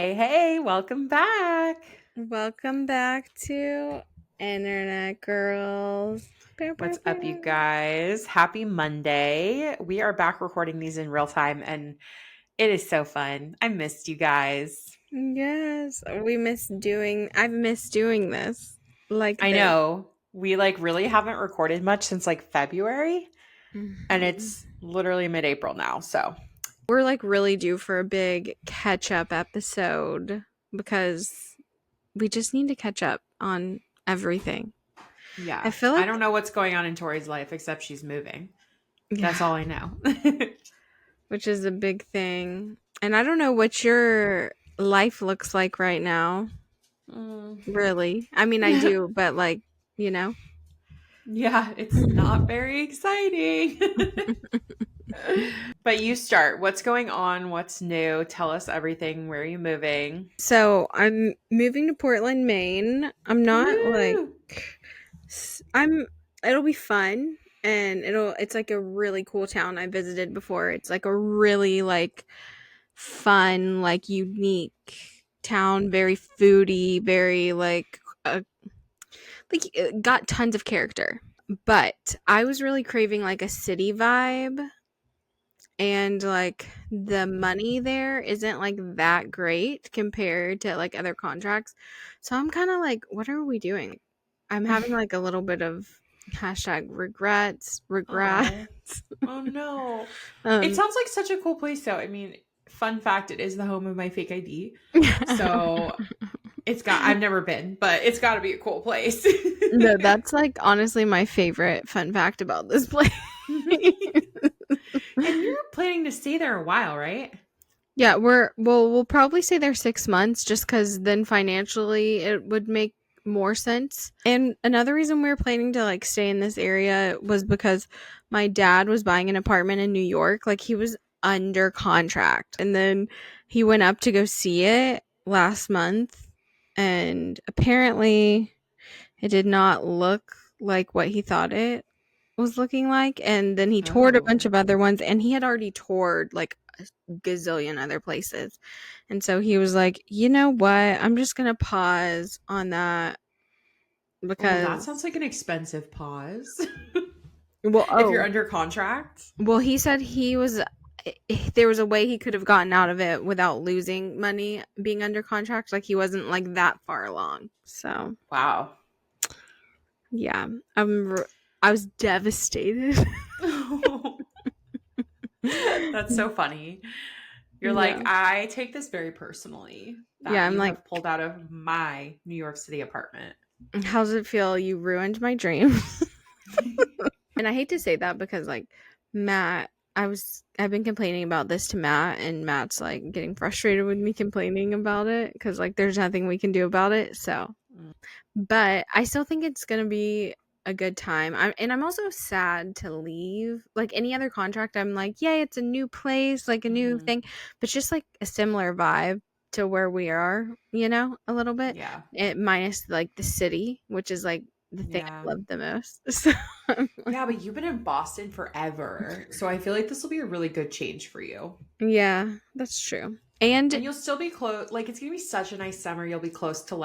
Hey, welcome back. Welcome back to Internet Girls. What's up, you guys? Happy Monday. We are back recording these in real time, and it is so fun. I missed you guys. Yes, I've missed doing this. Like I this. know we really haven't recorded much since February, and Mhm. it's literally mid-April now. So We're really due for a big catch-up episode because we just need to catch up on everything. I yeah, feel I like, don't know what's going on in Tori's life except she's moving. That's yeah, all I know. which is a big thing. And I don't know what your life looks like right now. Mm. Really. I mean, I do, but you know. Yeah, it's not very exciting. But you start. What's going on? What's new? Tell us everything. Where are you moving? So I'm moving to Portland, Maine. I'm not Woo! I'm it'll be fun and it's like a really cool town I visited before. It's like a really fun, unique town, very foodie, very it got tons of character. But I was really craving a city vibe, and the money there isn't that great compared to other contracts. So I'm kind of what are we doing? I'm having a little bit of hashtag Oh, regrets. oh no. It um sounds like such a cool place, though. I mean, fun fact, it is the home of my fake ID. So I've never been, but it's got to be a cool place. No, that's honestly my favorite fun fact about this place. And you're planning to stay there a while, right? Yeah, we'll probably stay there 6 months just because then financially it would make more sense. And another reason we were planning to stay in this area was because my dad was buying an apartment in New York. He was under contract, and then he went up to go see it last month, and apparently it did not look like what he thought it was looking like. And then he toured a bunch Oh. of other ones, and he had already toured a gazillion other places. And so he was like, you know what? I'm just going to pause on that Oh, that sounds because, like an expensive pause. well, If you're under contract. he said there was a way he could have gotten out of it without losing money being under contract. He wasn't that far along. So, Wow. yeah, I was devastated. That's so funny. You're Yeah. like, I take this very personally Yeah, that I'm you like, have pulled out of my New York City apartment. how does it feel? You ruined my dreams. And I hate to say that because Matt, I've been complaining about this to Matt, and Matt's getting frustrated with me complaining about it because there's nothing we can do about it. So, Mm. but I still think it's gonna be a good time. I'm also sad to leave. Any other contract, I'm like, yay, it's a new place, a new Mhm. thing, but just a similar vibe to where we are, a little bit. Yeah. It minus the city, which is the thing I Yeah. love the most. So I'm Yeah, but you've been in Boston forever. So I feel like this will be a really good change for you. yeah, that's true. And And you'll still be close. It's going to be such a nice summer. You'll be close to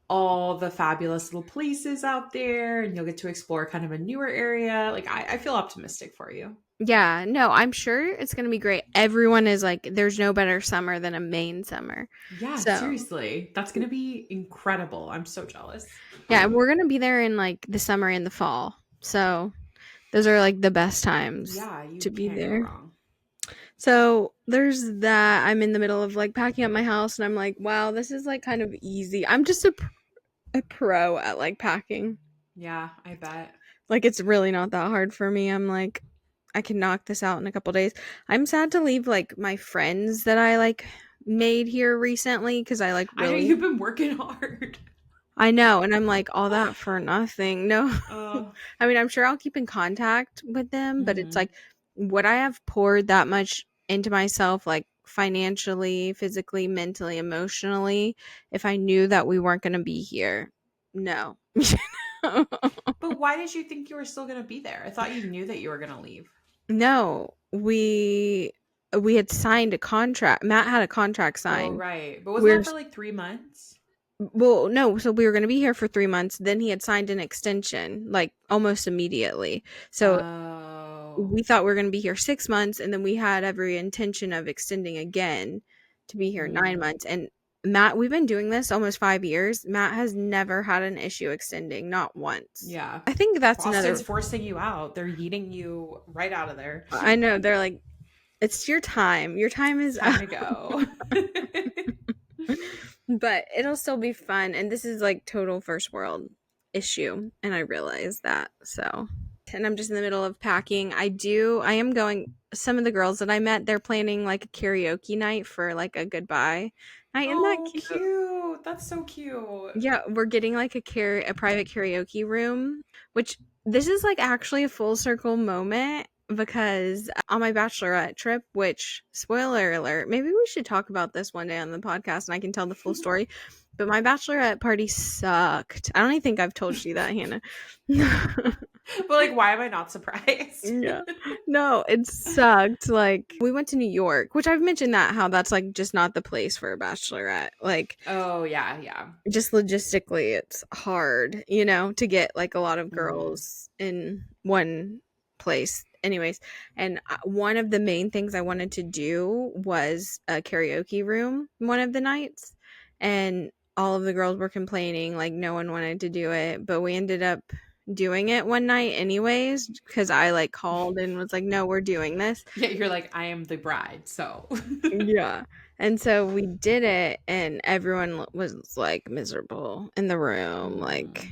all the fabulous little places out there, and you'll get to explore kind of a newer area. I feel optimistic for you. yeah, no, I'm sure it's going to be great. Everyone is there's no better summer than a Maine summer. Yeah, So, seriously. That's going to be incredible. I'm so jealous. yeah, we're going to be there in the summer and the fall. So, those are the best times Yeah, you to be can't go there. wrong. So, there's that. I'm in the middle of packing up my house, and I'm like, wow, this is kind of easy. I'm just a pro at packing. Yeah, I bet. It's really not that hard for me. I'm like, I can knock this out in a couple days. I'm sad to leave my friends that I made here recently because I I know really, you've been working hard. I know, and I'm like, all that for nothing. No. Oh. I mean, I'm sure I'll keep in contact with them, but it's Mhm. would I have poured that much into myself, financially, physically, mentally, emotionally, if I knew that we weren't going to be here? No. But why did you think you were still going to be there? I thought you knew that you were going to leave. No, we we had signed a contract. Matt had a contract Oh, signed. right. But wasn't We're that for like 3 months? Well, no, so we were going to be here for 3 months. Then he had signed an extension, like almost immediately. So Oh. we thought we were going to be here 6 months, and then we had every intention of extending again to be here 9 months. And Matt, we've been doing this almost 5 years. Matt has never had an issue extending, not once. Yeah. I think that's Boston's another. forcing you out. They're yeeting you right out of there. I know they're like, it's your time. Your time is Time to go. But it'll still be fun. And this is like total first world issue. And I realize that. So, and I'm just in the middle of packing. I am going, some of the girls that I met, they're planning like a karaoke night for like a goodbye night. Isn't that Oh, cute? cute. That's so cute. Yeah, we're getting like a private karaoke room, which this is like actually a full circle moment because on my bachelorette trip, which spoiler alert, maybe we should talk about this one day on the podcast and I can tell the full story. But my bachelorette party sucked. I don't even think I've told you that, Hannah. But like, why am I not surprised? Yeah. No, it sucked. Like, we went to New York, which I've mentioned that how that's like just not the place for a bachelorette. Like, Oh, yeah, yeah. just logistically, it's hard, to get like a lot of girls in one place. Anyways, and one of the main things I wanted to do was a karaoke room one of the nights. And all of the girls were complaining, like, no one wanted to do it. But we ended up doing it one night anyways because I like called and was like, no, we're doing this. Yeah, you're like, I am the bride, so. Yeah. And so we did it and everyone was like miserable in the room, like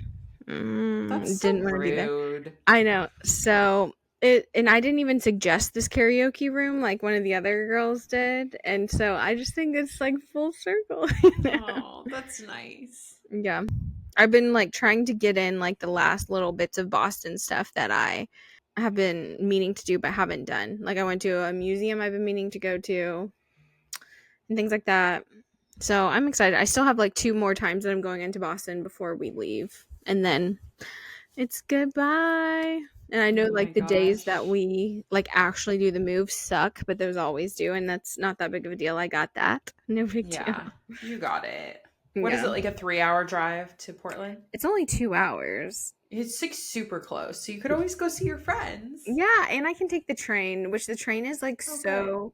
That's so didn't want to be there. rude. I know. So and I didn't even suggest this karaoke room like one of the other girls did. And so I just think it's like full circle. Oh, that's nice. Yeah. I've been like trying to get in like the last little bits of Boston stuff that I have been meaning to do but haven't done. Like I went to a museum I've been meaning to go to and things like that. So I'm excited. I still have like 2 more times that I'm going into Boston before we leave. And then it's goodbye. And I know Oh my like the days gosh. that we like actually do the move suck, but those always do. And that's not that big of a deal. I got that. No big deal. Yeah, you got it. What is Yeah. it, like a 3-hour drive to Portland? It's only 2 hours. It's like super close, so you could always go see your friends. Yeah, and I can take the train, which the train is like so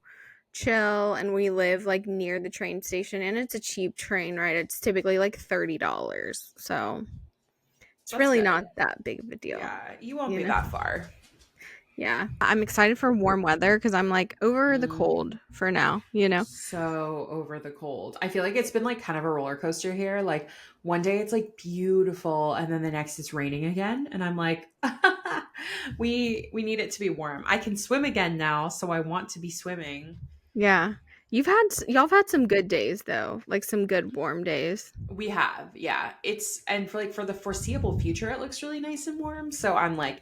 chill, and we live like near the train station, and it's a cheap train, right? It's typically like $30, so it's That's really good. not that big of a deal. Yeah, you won't You be know? that far. Yeah, I'm excited for warm weather because I'm like over the cold for now, So over the cold. I feel like it's been like kind of a roller coaster here. Like one day it's like beautiful, and then the next it's raining again, and I'm like, we need it to be warm. I can swim again now, so I want to be swimming. Yeah. Y'all have had some good days though, like some good warm days. We have, yeah. And for the foreseeable future, it looks really nice and warm. So I'm like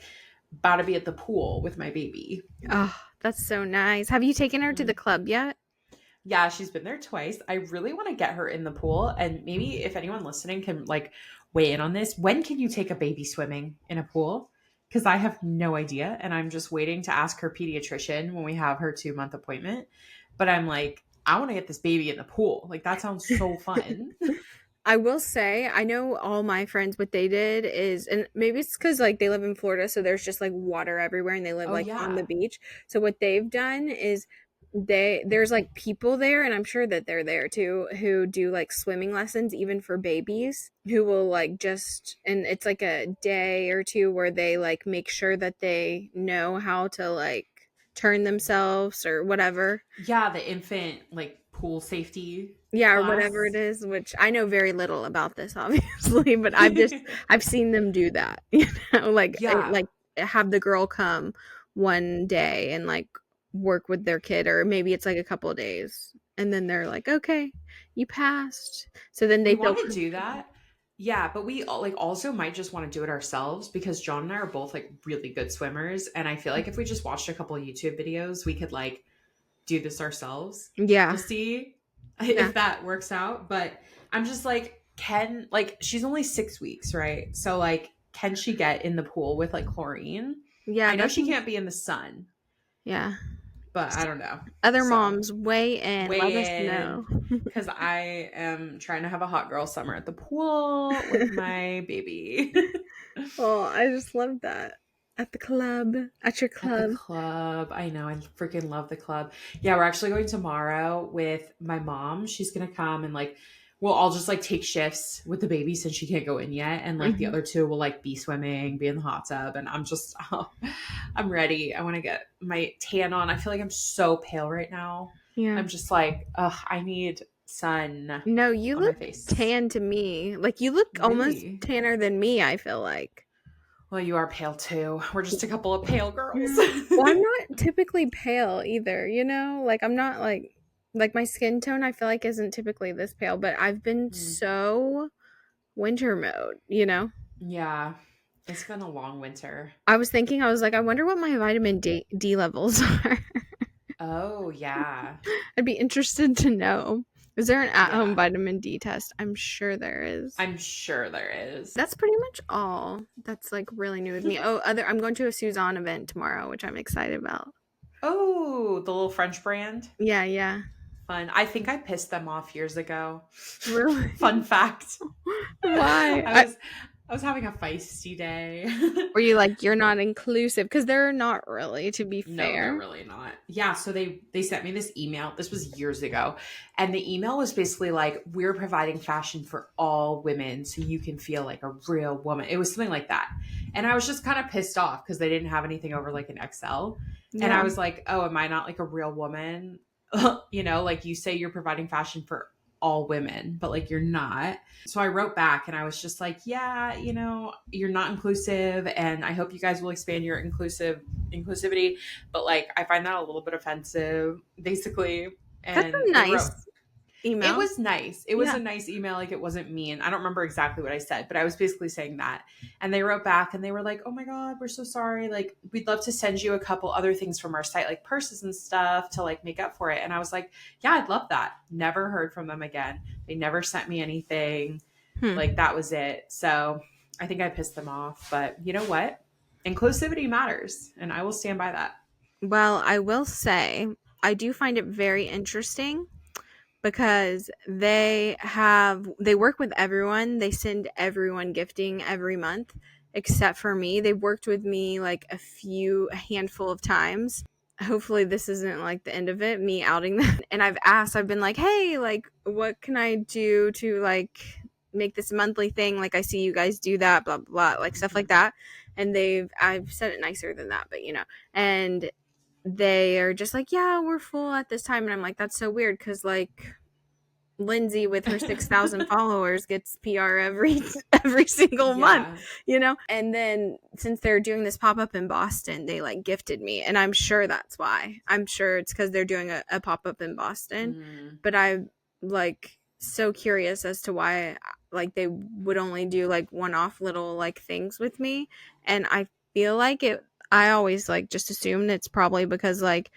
about to be at the pool with my baby. Oh, that's so nice. Have you taken her to the club yet? Yeah, she's been there twice. I really want to get her in the pool, and maybe if anyone listening can like weigh in on this, when can you take a baby swimming in a pool? Because I have no idea, and I'm just waiting to ask her pediatrician when we have her 2-month appointment. But I'm like, I want to get this baby in the pool. Like that sounds so fun. I will say, I know all my friends, what they did is, and maybe it's because like they live in Florida, so there's just like water everywhere and they live Oh like on the yeah. beach. So what they've done is there's like people there, and I'm sure that they're there too, who do like swimming lessons even for babies, who will like and it's like a day or two where they like make sure that they know how to like turn themselves or whatever. Yeah, the infant like pool safety Yeah, or whatever it class. is, which I know very little about this obviously, but I've seen them do that, like Yeah. like have the girl come one day and like work with their kid, or maybe it's like a couple of days and then they're like, okay, you passed. So then We they feel want to do that. Yeah, but we like also might just want to do it ourselves because John and I are both like really good swimmers, and I feel like if we just watched a couple of YouTube videos, we could like do this ourselves. yeah. We'll see Yeah. if that works out, but I'm just like she's only 6 weeks, right? So like can she get in the pool with like chlorine? Yeah, I know she can't be in the sun, yeah. but I don't know. Other So moms, weigh in. Let us weigh in know. because I am trying to have a hot girl summer at the pool with my baby. Oh, I just love that. At the club. At your At the club. club. I know. I freaking love the club. Yeah, we're actually going tomorrow with my mom. She's going to come and like, we'll all just like take shifts with the baby since she can't go in yet. And like the Mhm. other two will like be swimming, be in the hot tub. And I'm just, oh, I'm ready. I want to get my tan on. I feel like I'm so pale right now. Yeah. I'm just like, ugh, I need sun No, you on my look face. tan to me. Like, you look almost Really? tanner than me, I feel like. Well, you are pale too. We're just a couple of pale girls. Yeah. Well, I'm not typically pale either, you know? Like, I'm not like my skin tone, I feel like isn't typically this pale, but I've been Mm. so winter mode, you know? Yeah, it's been a long winter. I was thinking, I was like, I wonder what my vitamin D levels are. Oh, yeah. I'd be interested to know. Is there an at-home Yeah. vitamin D test? I'm sure there is. I'm sure there is. That's pretty much all that's like really new with me. Oh, I'm going to a Suzanne event tomorrow, which I'm excited about. Oh, the little French brand. Yeah, yeah. Fun. I think I pissed them off years ago. Really? Fun fact. Why? I was having a feisty day. Were you like, you're not inclusive? Because they're not really, to be No, they're fair. really not. Yeah, so they sent me this email. This was years ago. And the email was basically like, we're providing fashion for all women so you can feel like a real woman. It was something like that. And I was just kind of pissed off because they didn't have anything over like an XL. And I Yeah. was like, oh, am I not like a real woman? You know, like you say you're providing fashion for all women, but like you're not. So I wrote back and I was just like, yeah, you know, you're not inclusive and I hope you guys will expand your inclusivity, but like I find that a little bit offensive basically. That's And a they wrote, nice it email. was nice. It was Yeah. a nice email. Like it wasn't mean. I don't remember exactly what I said, but I was basically saying that. And they wrote back and they were like, oh my God, we're so sorry. Like we'd love to send you a couple other things from our site, like purses and stuff to like make up for it. And I was like, yeah, I'd love that. Never heard from them again. They never sent me anything. Hmm. Like that was it. So I think I pissed them off. But you know what? Inclusivity matters. And I will stand by that. Well, I will say, I do find it very interesting because they work with everyone. They send everyone gifting every month except for me. They've worked with me like a handful of times. Hopefully this isn't like the end of it, me outing them. And I've been like, hey, like what can I do to like make this monthly thing? Like I see you guys do that, blah blah blah, like stuff like that. And I've said it nicer than that, but you know. And they are just like, yeah, we're full at this time. And I'm like, that's so weird because like Lindsay with her 6,000 followers gets PR every single month, Yeah. you know? And then since they're doing this pop-up in Boston, they like gifted me. And I'm sure that's why. I'm sure it's because they're doing a pop-up in Boston. Mm. But I'm like so curious as to why like they would only do like one-off little like things with me. And I feel like I always like just assumed it's probably because like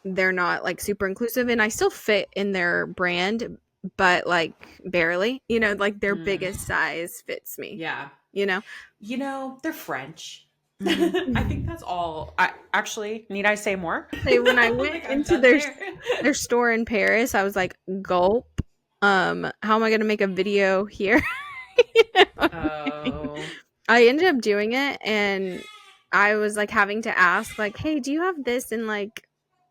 they're not like super inclusive and I still fit in their brand, but like barely, you know, like their Mm. biggest size fits me, Yeah. you know? You know, they're French. I think Mm-hmm. that's all. I actually need I say more? Say when I I don't went think I'm into done there. their store in Paris, I was like, gulp. How am I gonna make a video here? You know what I mean? Oh. I ended up doing it and I was like having to ask, like, hey, do you have this in like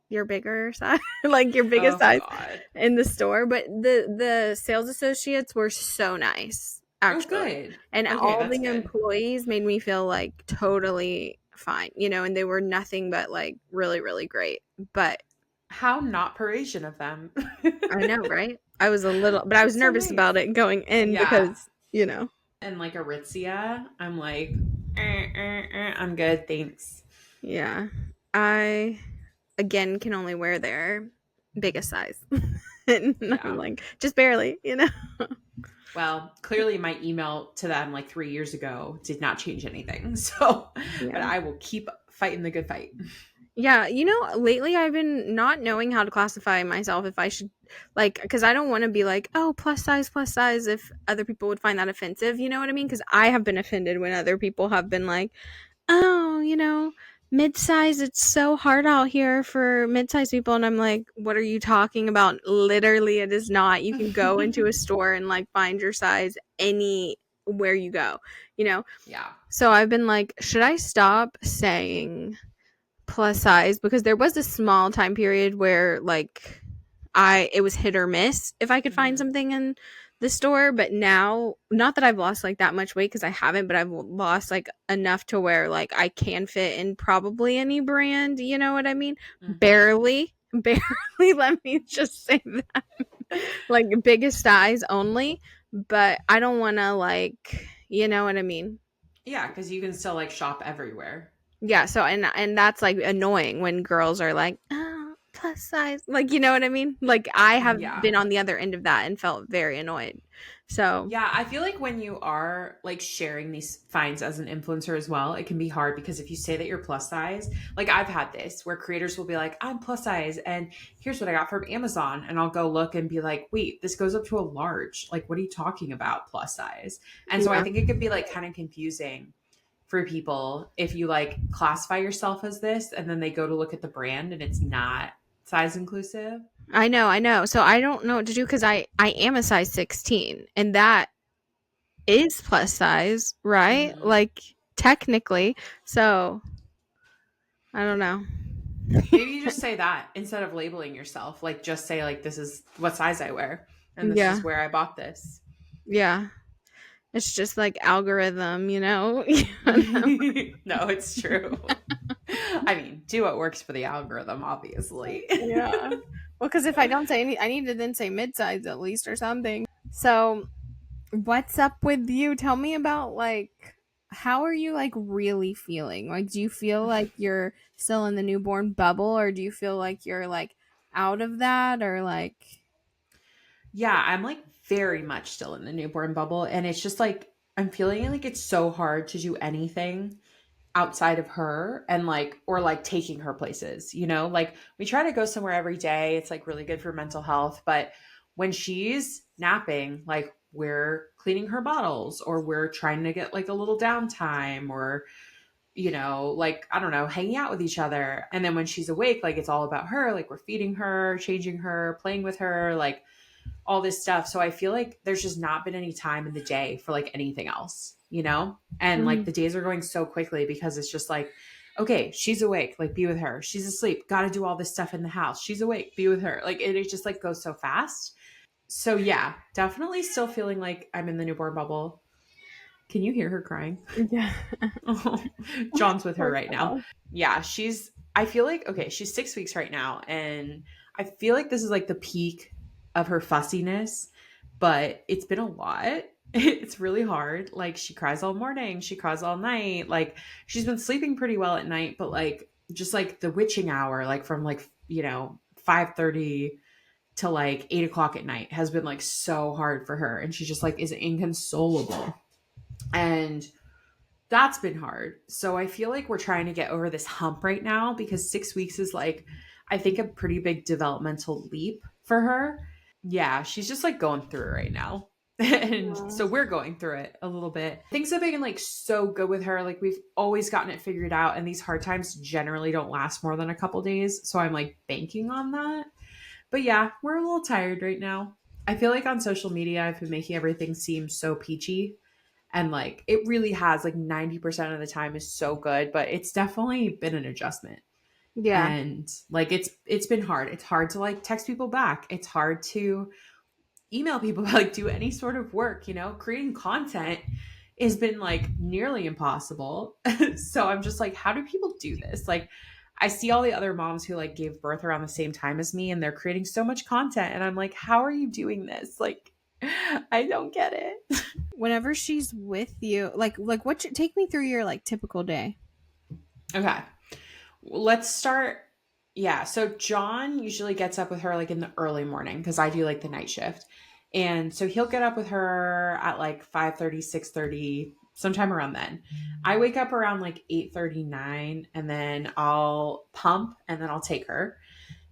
your bigger size, like your biggest Oh size God. in the store? But the sales associates were so nice, Oh actually, good. and Okay, all that's the good. employees made me feel like totally fine, you know, and they were nothing but like really really great. But How not Parisian of them. I know, right? I was a little, but I was That's so nervous nice. about it going in Yeah. because you know. And like Aritzia, I'm like, I'm good, thanks. Yeah, I again can only wear their biggest size. And I'm Yeah. like, just barely, you know? Well, clearly my email to them like 3 years ago did not change anything. So, but Yeah. I will keep fighting the good fight. Yeah, you know, lately I've been not knowing how to classify myself if I should, like, because I don't want to be like, oh, plus size, if other people would find that offensive, you know what I mean? Because I have been offended when other people have been like, oh, you know, mid-size, it's so hard out here for mid-size people. And I'm like, what are you talking about? Literally, it is not. You can go into a store and like find your size anywhere you go, you know? Yeah. So I've been like, should I stop saying plus size? Because there was a small time period where like it was hit or miss if I could find Hmm. something in the store. But now, not that I've lost like that much weight, because I haven't, but I've lost like enough to where like I can fit in probably any brand, you know what I mean? Hmm. Barely. Barely, let me just say that. Like biggest size only, but I don't want to like, you know what I mean? Yeah, because you can still like shop everywhere. Yeah, so and that's like annoying when girls are like, oh, plus size. Like, you know what I mean? Like I have Yeah. been on the other end of that and felt very annoyed. So, Yeah, I feel like when you are like sharing these finds as an influencer as well, it can be hard because if you say that you're plus size, like I've had this where creators will be like, I'm plus size and here's what I got from Amazon. And I'll go look and be like, wait, this goes up to a large. Like, what are you talking about, plus size? And so I yeah. think it could be like kind of confusing for people if you like classify yourself as this and then they go to look at the brand and it's not size inclusive. I know, I know. So I don't know what to do cuz I am a size 16 and that is plus size, right? Hmm. Like technically. So, I don't know. Maybe you just say that instead of labeling yourself. Like, just say, like, this is what size I wear, and this Yeah. is where I bought this. Yeah. It's just like algorithm, you know? No, it's true. I mean, do what works for the algorithm, obviously. Yeah. Well, because if I don't say any, I need to then say mid-size at least or something. So, what's up with you? Tell me about like how are you like really feeling? Like, do you feel like you're still in the newborn bubble, or do you feel like you're like out of that, or like Yeah, I'm like very much still in the newborn bubble. And it's just like, I'm feeling like it's so hard to do anything outside of her and like or like taking her places, you know, like we try to go somewhere every day. It's like really good for mental health, but when she's napping, like we're cleaning her bottles or we're trying to get like a little downtime or you know, like I don't know, hanging out with each other. And then when she's awake, like it's all about her, like we're feeding her, changing her, playing with her, like all this stuff. So I feel like there's just not been any time in the day for like anything else, you know? And like Mhm. the days are going so quickly because it's just like, okay, she's awake, like be with her. She's asleep, got to do all this stuff in the house. She's awake, be with her. Like it just like goes so fast. So yeah, definitely still feeling like I'm in the newborn bubble. Can you hear her crying? Yeah. John's with her Poor right now. girl. Yeah, I feel like, okay, she's 6 weeks right now. And I feel like this is like the peak of her fussiness, but it's been a lot. It's really hard. Like, she cries all morning, she cries all night. Like, she's been sleeping pretty well at night, but like, just like the witching hour, like from like, 5:30 to like 8 o'clock at night has been like so hard for her. And she just like is inconsolable. And that's been hard. So I feel like we're trying to get over this hump right now because 6 weeks is like, I think, a pretty big developmental leap for her. Yeah, she's just like going through it right now. And so we're going through it a little bit. Things have been like so good with her. Like we've always gotten it figured out. And these hard times generally don't last more than a couple days. So I'm like banking on that. But yeah, we're a little tired right now. I feel like on social media, I've been making everything seem so peachy and like it really has like 90% of the time is so good, but it's definitely been an adjustment. Yeah. And like it's been hard. It's hard to like text people back. It's hard to email people, like do any sort of work, creating content has been like nearly impossible. So I'm just like, how do people do this? Like I see all the other moms who like gave birth around the same time as me and they're creating so much content and I'm like, how are you doing this? Like I don't get it. Whenever she's with you, like what take me through your like typical day. Okay. Let's start. Yeah. So John usually gets up with her like in the early morning because I do like the night shift. And so he'll get up with her at like 5:30, 6:30, sometime around then. I wake up around like 8:39 and then I'll pump and then I'll take her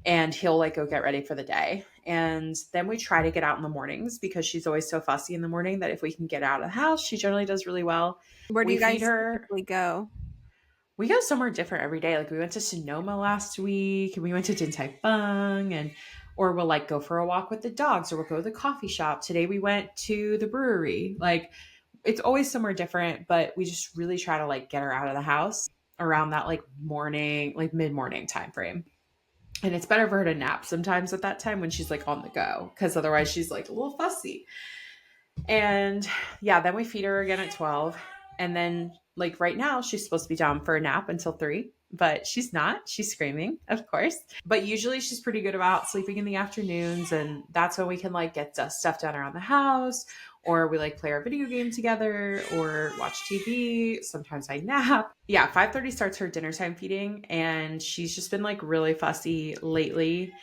and he'll like go get ready for the day. And then we try to get out in the mornings because she's always so fussy in the morning that if we can get out of the house, she generally does really well. Where do We you feed guys her. typically go? we go somewhere different every day. Like we went to Sonoma last week and we went to Din Tai Fung and or we'll like go for a walk with the dogs or we'll go to the coffee shop. Today we went to the brewery. Like it's always somewhere different, but we just really try to like get her out of the house around that like morning, like mid-morning time frame. And it's better for her to nap sometimes at that time when she's like on the go because otherwise she's like a little fussy. And yeah, then we feed her again at 12. And then, like, right now, she's supposed to be down for a nap until 3, but she's not. She's screaming, of course. But usually she's pretty good about sleeping in the afternoons. And that's when we can, like, get stuff done around the house, or we, like, play our video game together, or watch TV. Sometimes I nap. Yeah, 5:30 starts her dinner time feeding. And she's just been, like, really fussy lately.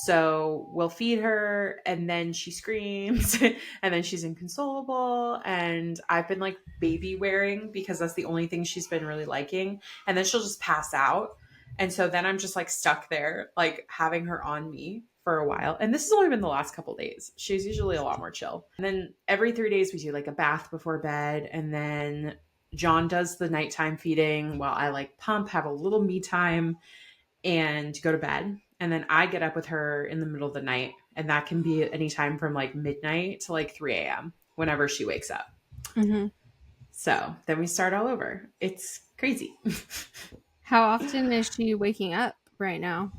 So we'll feed her and then she screams and then she's inconsolable. And I've been like baby wearing because that's the only thing she's been really liking. And then she'll just pass out. And so then I'm just like stuck there, like having her on me for a while. And this has only been the last couple days. She's usually a lot more chill. And then every 3 days we do like a bath before bed. And then John does the nighttime feeding while I like pump, have a little me time and go to bed. And then I get up with her in the middle of the night. And that can be at any time from like midnight to like 3 a.m. whenever she wakes up. Mm-hmm. So then we start all over. It's crazy. How often is she waking up right now?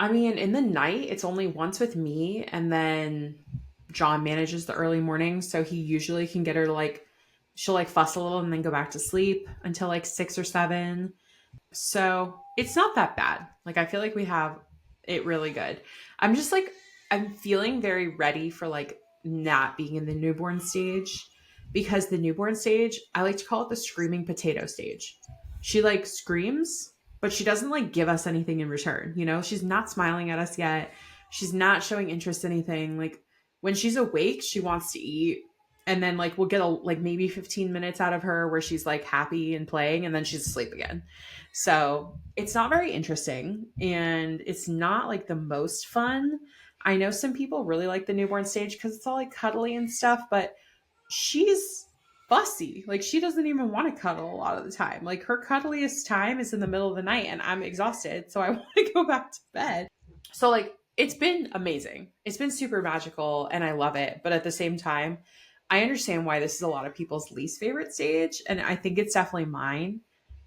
I mean, in the night, it's only once with me. And then John manages the early morning. So he usually can get her to like, she'll like fuss a little and then go back to sleep until like 6 or 7. So it's not that bad. Like, I feel like we have it really good. I'm just like, I'm feeling very ready for like not being in the newborn stage because the newborn stage, I like to call it the screaming potato stage. She like screams, but she doesn't like give us anything in return. You know, she's not smiling at us yet. She's not showing interest in anything. Like, when she's awake, she wants to eat. And then like we'll get like maybe 15 minutes out of her where she's like happy and playing and then she's asleep again. So it's not very interesting and it's not like the most fun. I know some people really like the newborn stage because it's all like cuddly and stuff, but she's fussy. Like she doesn't even want to cuddle a lot of the time. Like her cuddliest time is in the middle of the night and I'm exhausted. So I want to go back to bed. So like it's been amazing. It's been super magical and I love it. But at the same time, I understand why this is a lot of people's least favorite stage. And I think it's definitely mine.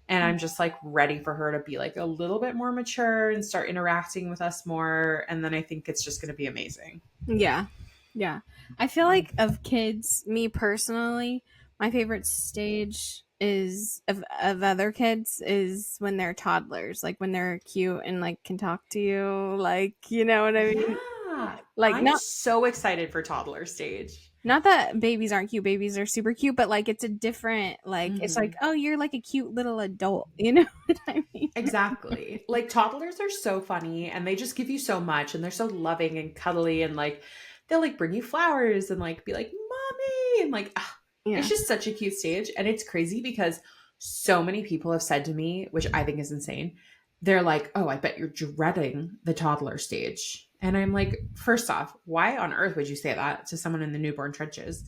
And I'm just like ready for her to be like a little bit more mature and start interacting with us more. And then I think it's just going to be amazing. Yeah. Yeah. I feel like of kids, me personally, my favorite stage is of other kids is when they're toddlers, like when they're cute and like can talk to you, like, you know what I mean? Yeah. Like I'm so excited for toddler stage. not that babies aren't cute, babies are super cute, but like it's a different like it's like, oh, you're like a cute little adult, you know what I mean? Exactly. Like toddlers are so funny and they just give you so much and they're so loving and cuddly and like they'll like bring you flowers and like be like, mommy, and like Yeah. it's just such a cute stage. And it's crazy because so many people have said to me, which I think is insane, they're like, oh, I bet you're dreading the toddler stage. And I'm like, first off, why on earth would you say that to someone in the newborn trenches?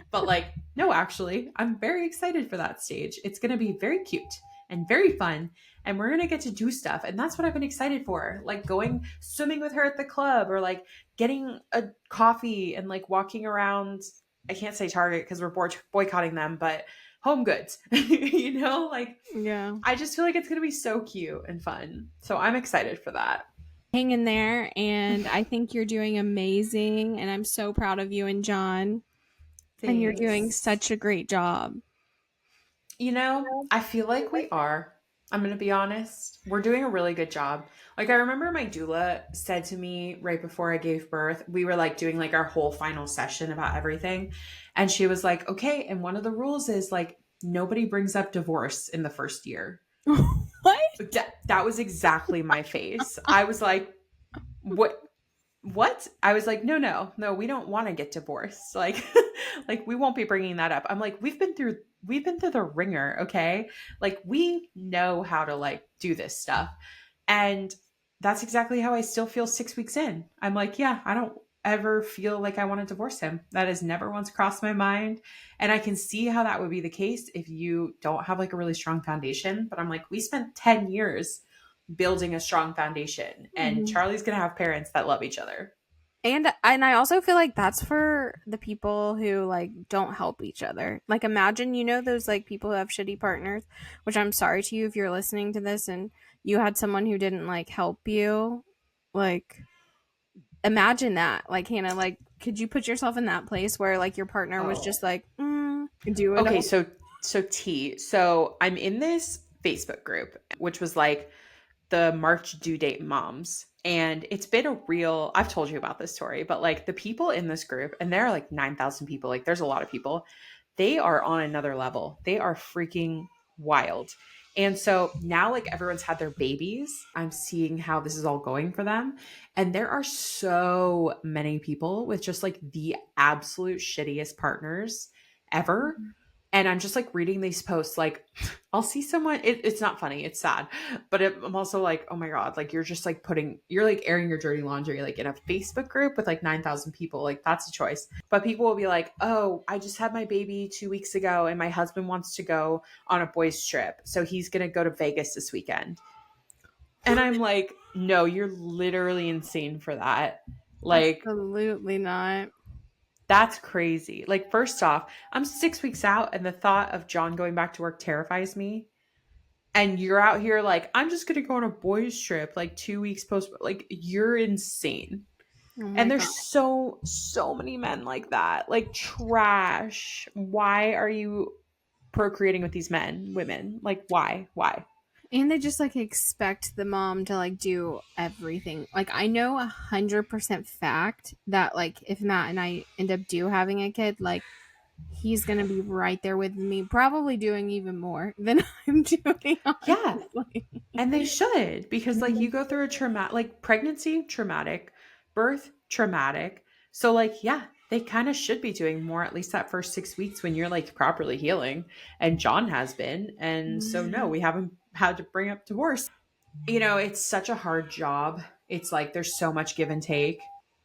But like, no, actually, I'm very excited for that stage. It's going to be very cute and very fun. And we're going to get to do stuff. And that's what I've been excited for. Like going swimming with her at the club or like getting a coffee and like walking around. I can't say Target because we're boycotting them, but Home Goods, you know, like, Yeah. I just feel like it's going to be so cute and fun. So I'm excited for that. Hang in there, and I think you're doing amazing, and I'm so proud of you and John. Thanks. And you're doing such a great job. You know, I feel like we are. I'm going to be honest. We're doing a really good job. Like, I remember my doula said to me right before I gave birth, we were like doing like our whole final session about everything. And she was like, okay. And one of the rules is like, nobody brings up divorce in the first year. What? That was exactly my face. I was like, what? I was like, no, we don't want to get divorced. Like, like we won't be bringing that up. I'm like, we've been through the ringer. Okay. Like we know how to like do this stuff. And that's exactly how I still feel 6 weeks in. I'm like, yeah, ever feel like I want to divorce him. That has never once crossed my mind. And I can see how that would be the case if you don't have like a really strong foundation. But I'm like, we spent 10 years building a strong foundation, and Mhm. Charlie's going to have parents that love each other. And I also feel like that's for the people who like don't help each other. Like imagine, those like people who have shitty partners, which I'm sorry to you if you're listening to this and you had someone who didn't like help you. Like imagine that. Like Hannah, like could you put yourself in that place where like your partner was Oh. just like, do it Okay, all? so I'm in this Facebook group, which was like the March due date moms. And it's been a real, I've told you about this story, but like the people in this group, and there are like 9,000 people, like there's a lot of people, they are on another level. They are freaking wild. And so now, like everyone's had their babies, I'm seeing how this is all going for them. And there are so many people with just like the absolute shittiest partners ever. And I'm just like reading these posts, like I'll see someone, it's not funny, it's sad, but I'm also like, oh my God, like you're just like you're like airing your dirty laundry, like in a Facebook group with like 9,000 people, like that's a choice. But people will be like, oh, I just had my baby 2 weeks ago and my husband wants to go on a boys trip. So he's going to go to Vegas this weekend. And I'm like, no, you're literally insane for that. Like, Absolutely not. that's crazy. Like, first off, I'm 6 weeks out, and the thought of John going back to work terrifies me. And you're out here like, I'm just gonna go on a boys' trip like 2 weeks post. Like, you're insane. Oh And my god. there's so many men like that. Like, trash. Why are you procreating with these men, women? Like, why? Why? And they just like expect the mom to like do everything. Like I know 100% fact that like if Matt and I end up having a kid, like he's gonna be right there with me, probably doing even more than I'm doing. Yeah. Honestly. And they should, because like Mhm. you go through a traumatic, like pregnancy, traumatic, birth, traumatic. So like, yeah, they kind of should be doing more, at least that first 6 weeks when you're like properly healing. And John has been. And so no, we haven't had to bring up divorce. It's such a hard job. It's like there's so much give and take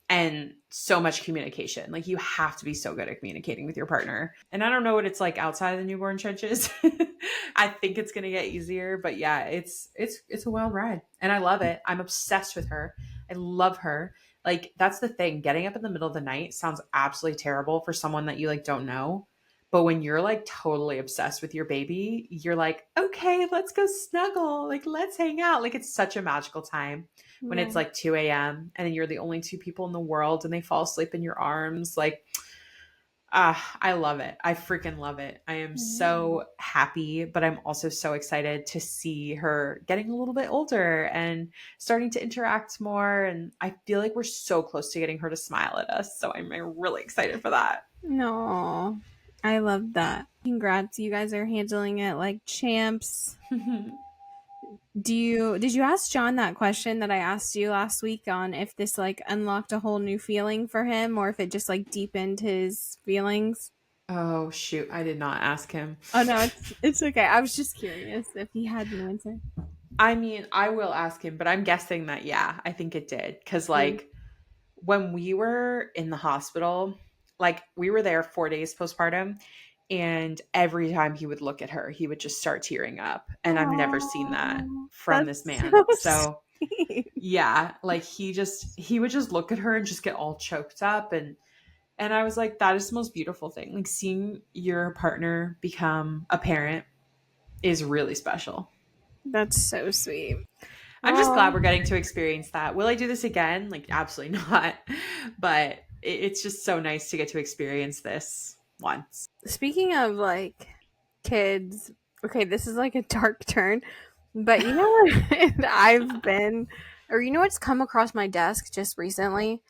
and so much communication. Like you have to be so good at communicating with your partner. And I don't know what it's like outside of the newborn trenches. I think it's going to get easier, but yeah, it's a wild ride. And I love it. I'm obsessed with her. I love her. Like that's the thing. Getting up in the middle of the night sounds absolutely terrible for someone that you like don't know. But when you're like totally obsessed with your baby, you're like, okay, let's go snuggle. Like, let's hang out. Like, it's such a magical time when Yeah. it's like 2 a.m. and you're the only two people in the world and they fall asleep in your arms. Like, I love it. I freaking love it. I am so happy, but I'm also so excited to see her getting a little bit older and starting to interact more. And I feel like we're so close to getting her to smile at us. So I'm really excited for that. No, I love that. Congrats, you guys are handling it like champs. Did you ask John that question that I asked you last week on if this like unlocked a whole new feeling for him or if it just like deepened his feelings? Oh shoot, I did not ask him. Oh no, it's okay. I was just curious if he had an answer. I mean, I will ask him, but I'm guessing that yeah, I think it did cuz Mm. like when we were in the hospital, like we were there 4 days postpartum, and every time he would look at her, he would just start tearing up, and I've never seen that Oh, from this that's man. so So, sweet. yeah, like he would just look at her and just get all choked up, and I was like, that is the most beautiful thing. Like seeing your partner become a parent is really special. That's so sweet. I'm just glad Oh, we're getting to experience that. Will I do this again? Like, absolutely not. But it's just so nice to get to experience this once. speaking of like kids, okay, this is like a dark turn, but you know what I've been, or you know what's come across my desk just recently?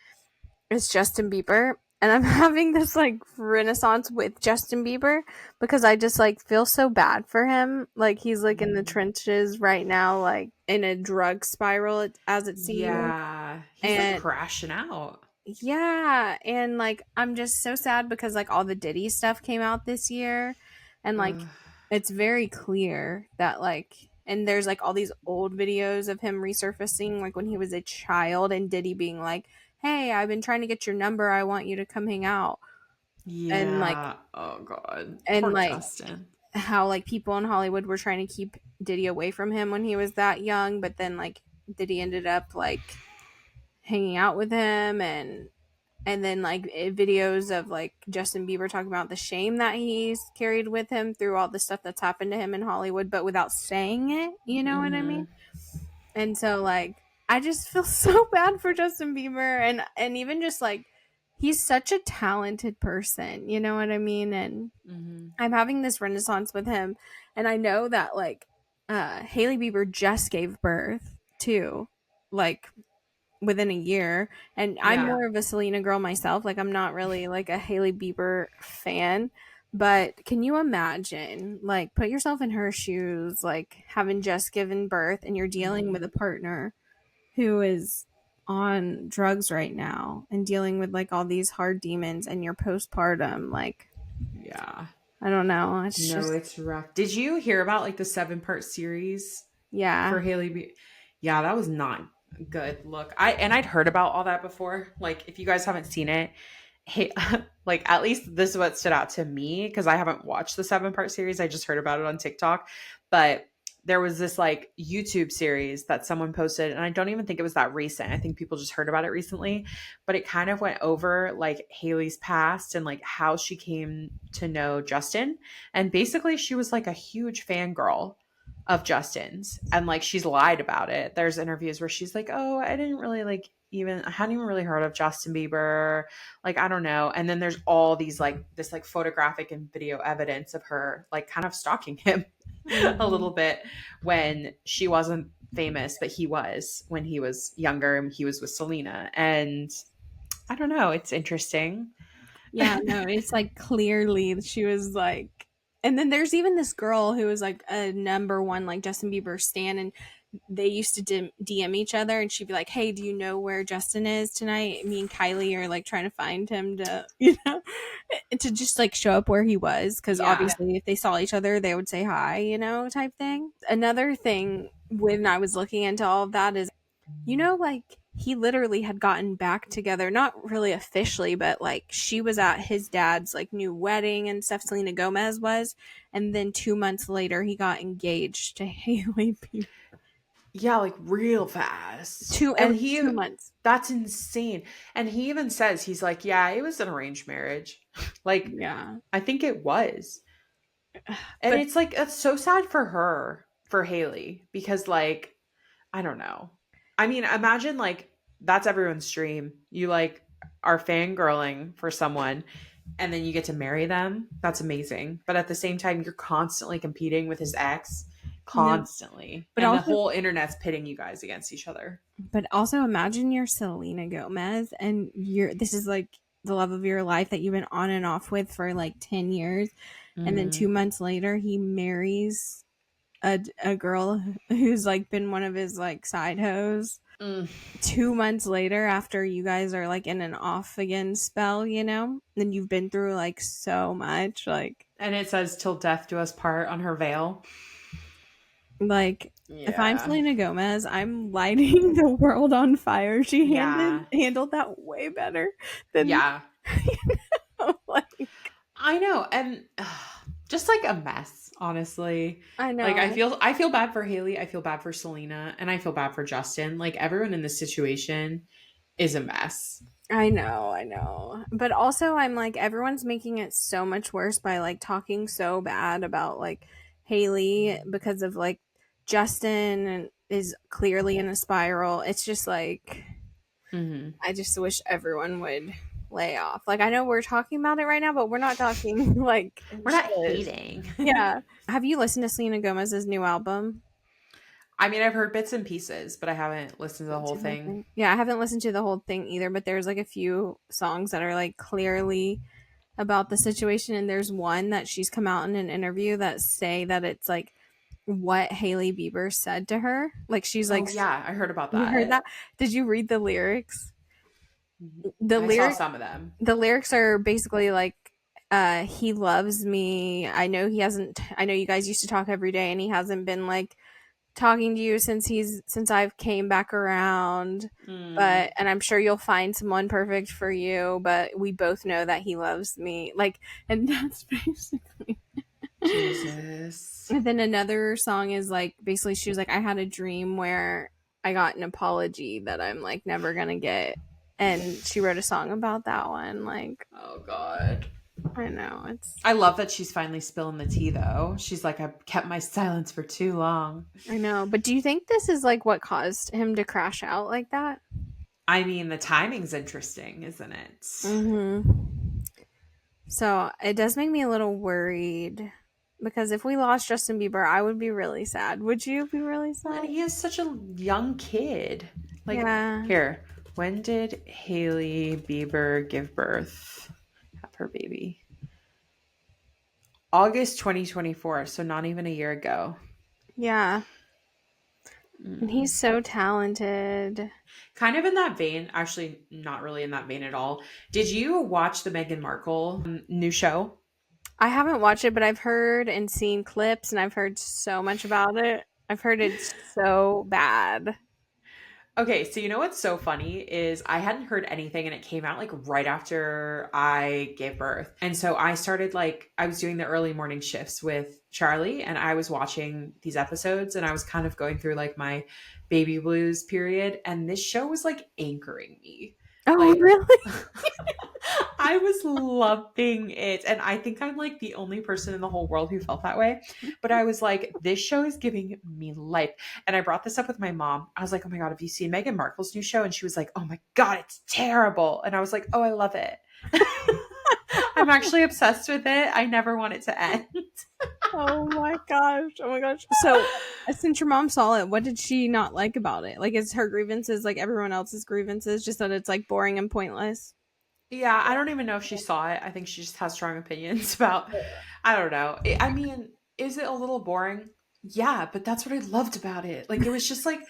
It's Justin Bieber. And I'm having this like renaissance with Justin Bieber because I just like feel so bad for him. Like he's like in the trenches right now, like in a drug spiral as it seems. Yeah, he's like And crashing out. yeah, and like I'm just so sad because like all the Diddy stuff came out this year and like Ugh. it's very clear that like and there's like all these old videos of him resurfacing like when he was a child and Diddy being like hey, I've been trying to get your number. I want you to come hang out. And like, Yeah. Oh God. and Poor like Justin. how like people in Hollywood were trying to keep Diddy away from him when he was that young, but then like Diddy ended up like hanging out with him, and then like videos of like Justin Bieber talking about the shame that he's carried with him through all the stuff that's happened to him in Hollywood, but without saying it, you know what I Mm-hmm. mean? And so like I just feel so bad for Justin Bieber, and even just like he's such a talented person, you know what I mean? And Mm-hmm. I'm having this renaissance with him, and I know that like Hailey Bieber just gave birth too, like within a year, and I'm Yeah. more of a Selena girl myself. Like I'm not really like a Hailey Bieber fan, but can you imagine like put yourself in her shoes, like having just given birth and you're dealing Mm-hmm. with a partner who is on drugs right now and dealing with like all these hard demons and you're postpartum, like Yeah. I don't know. It's No, just it's rough. Did you hear about like the 7-part series yeah. for Yeah, that was not good. Look, I'd heard about all that before. Like, if you guys haven't seen it, hey, like at least this is what stood out to me because I haven't watched the 7-part series. I just heard about it on TikTok, but there was this like YouTube series that someone posted, and I don't even think it was that recent. I think people just heard about it recently, but it kind of went over like Haley's past and like how she came to know Justin. And basically, she was like a huge fangirl of Justin's, and like she's lied about it. There's interviews where she's like, "Oh, I didn't really like even I hadn't even really heard of Justin Bieber. Like I don't know." And then there's all these like this like photographic and video evidence of her like kind of stalking him a Mhm. little bit when she wasn't famous, but he was when he was younger and he was with Selena. And I don't know, it's interesting. Yeah, no, it's like clearly she was like, and then there's even this girl who was like a number one like Justin Bieber stan, and they used to DM each other, and she'd be like, "Hey, do you know where Justin is tonight? Me and Kylie are like trying to find him to, to just like show up where he was, because Yeah. obviously if they saw each other, they would say hi, type thing." Another thing when I was looking into all of that is like he literally had gotten back together, not really officially, but like she was at his dad's like new wedding and stuff. Selena Gomez was, and then 2 months later he got engaged to Haley Bieber. Yeah, like real fast. It And was 2 months. that's insane. And he even says, he's like, yeah, it was an arranged marriage. Like, Yeah, I think it was. And but it's like, it's so sad for her, for Haley, because like, I don't know. I mean, imagine like that's everyone's dream. You like are fangirling for someone and then you get to marry them. That's amazing. But at the same time, you're constantly competing with his ex, no, constantly. but And the also, whole internet's pitting you guys against each other. imagine you're Selena Gomez and this is like the love of your life that you've been on and off with for like 10 years, and then Mm, 2 months later he marries a girl who's like been one of his like side hoes mm. 2 months later, after you guys are like in an off again spell, then you've been through like so much, And it says till death do us part on her veil. like if I'm Yeah. Selena Gomez, I'm lighting the world on fire. She Yeah. handled that way better than Yeah. like I know. And just like a mess, honestly. I Like know. I feel bad for Haley, I feel bad for Selena, and I feel bad for Justin. Like everyone in this situation is a mess. I know. But also, I'm like, everyone's making it so much worse by like talking so bad about like Haley because of like Justin and is clearly in a spiral. It's just like, Hmm. I just wish everyone would lay off. Like, I know we're talking about it right now, but we're not talking like We're not shit. hating. Yeah. Have you listened to Selena Gomez's new album? I mean, I've heard bits and pieces, but I haven't listened to the whole To the whole thing. thing. Yeah, I haven't listened to the whole thing either, but there's like a few songs that are like clearly about the situation, and there's one that she's come out in an interview that say that it's like what Hailey Bieber said to her. Like she's like, Oh yeah, I heard about you heard that. that? Did you read the lyrics? The I saw lyric some of them. the lyrics are basically like he loves me. I know he hasn't I know you guys used to talk every day and he hasn't been like talking to you since I've came back around. Mm, But and I'm sure you'll find someone perfect for you, but we both know that he loves me. Like, and that's basically. Jesus. And then another song is like basically she was like, I had a dream where I got an apology that I'm like never gonna get. And she wrote a song about that one. Like, Oh God. I know it's I love that she's finally spilling the tea though. She's like, I've kept my silence for too long. I know. But do you think this is like what caused him to crash out like that? I mean, the timing's interesting, isn't it? Mm-hmm. So it does make me a little worried because if we lost Justin Bieber, I would be really sad. Would you be really Well, and sad? he is such a young kid. Like, Yeah. here, when did Hailey Bieber give birth? Have her baby. August 2024, so not even a year ago. Yeah. And Mm. he's so talented. Kind of in that vein, actually, not really in that vein at all. Did you watch the Meghan Markle new show? I haven't watched it, but I've heard and seen clips and I've heard so much about it. I've heard it's so bad. Okay, so you know what's so funny is I hadn't heard anything and it came out like right after I gave birth. And so I started like I was doing the early morning shifts with Charlie and I was watching these episodes and I was kind of going through like my baby blues period and this show was like anchoring me. Oh, Like really? I was loving it. And I think I'm like the only person in the whole world who felt that way. But I was like, this show is giving me life. And I brought this up with my mom. I was like, oh my God, have you seen Meghan Markle's new show? And she was like, oh my God, it's terrible. And I was like, oh, I love it. I'm actually obsessed with it. I never want it to end. Oh my gosh. Oh my gosh. So, since your mom saw it, what did she not like about it? Like, is her grievances like everyone else's grievances, just that it's like boring and pointless? Yeah, I don't even know if she saw it. I think she just has strong opinions about, I don't know. I mean, is it a little boring? Yeah, but that's what I loved about it. Like, it was just like,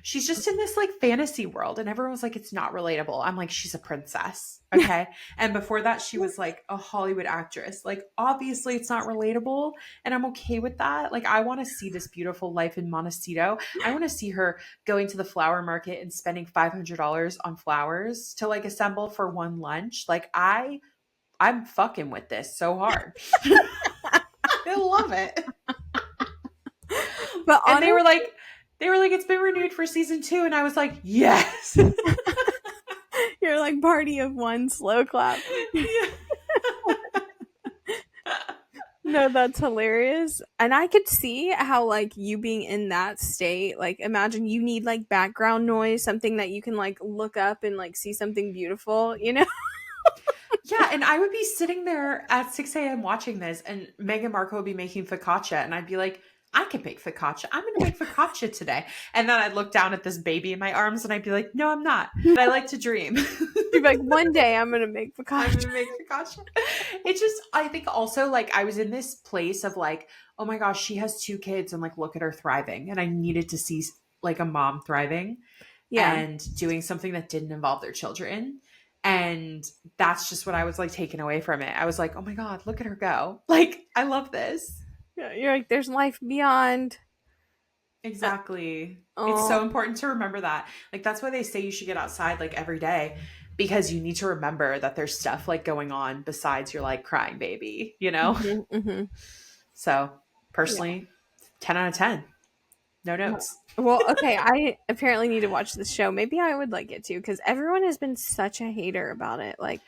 she's just in this like fantasy world, and everyone was like, it's not relatable. I'm like, she's a princess. Okay. And before that, she was like a Hollywood actress. Like, obviously, it's not relatable, and I'm okay with that. Like, I want to see this beautiful life in Montecito. I want to see her going to the flower market and spending $500 on flowers to like assemble for one lunch. Like I'm fucking with this so hard. I love it. But And honestly, they were like it's been renewed for season 2 and I was like, "Yes." you're like party of one, slow clap. Yeah. No, that's hilarious. And I could see how like you being in that state, like imagine you need like background noise, something that you can like look up and like see something beautiful, you know? Yeah, and I would be sitting there at 6 a.m. watching this, and Meghan Markle would be making focaccia, and I'd be like, I can make focaccia. I'm going to make focaccia today. And then I'd look down at this baby in my arms, and I'd be like, no, I'm not. But I like to dream. You're like, one day I'm gonna make I'm going focaccia. to make focaccia. It just, I think also, like, I was in this place of like, oh my gosh, she has 2 kids, and like, look at her thriving. And I needed to see like a mom thriving Yeah. and doing something that didn't involve their children. And that's just what I was like taken away from it. I was like, oh my God, look at her go. Like, I love this. Yeah, you're like, there's life beyond. Exactly. It's so Oh, important to remember that. Like, that's why they say you should get outside like every day because you need to remember that there's stuff like going on besides your like crying baby, you know? mm-hmm. So, Yeah. personally, 10 out of 10. No notes. Well, okay, I apparently need to watch this show. Maybe I would like it too, because everyone has been such a hater about it. Like,